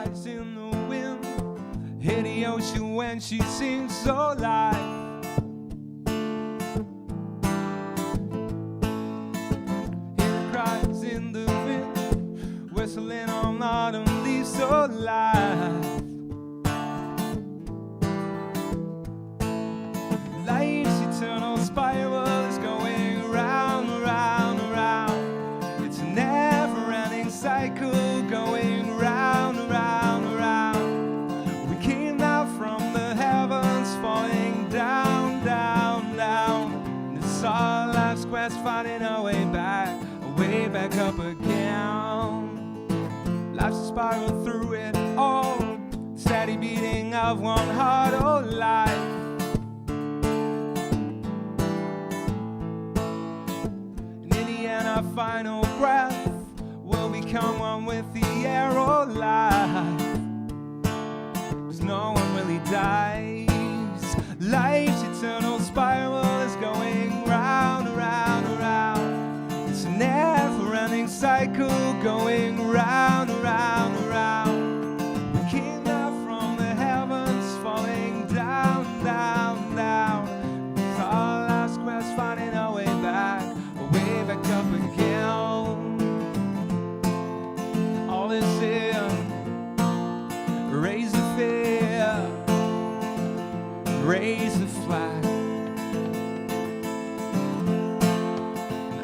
cries in the wind, hit the ocean when she sings so live. In the wind, whistling on autumn leaves so live. Life's eternal spiral is going round, round, round. It's a never-ending cycle going round, round, round. We came down from the heavens, falling down, down, down. And it's all life's quest, finding our way back. Way back up again. Life's a spiral through it all, steady beating of one heart, oh life. And in the end, our final breath will become one with the air, oh life. 'Cause no one really dies. Life's eternal spiral is going round, round, round. It's a never-ending cycle going round, round, round. We came down from the heavens, falling down, down, down. It's our last quest, finding our way back up again. All is here, raise the fear, raise the flag.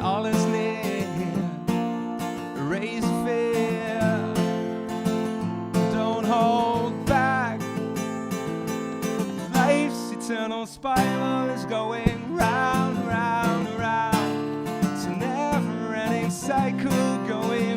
All is near, raise the fear, don't hold back. Life's eternal spiral is going round, round, round. It's a never-ending cycle going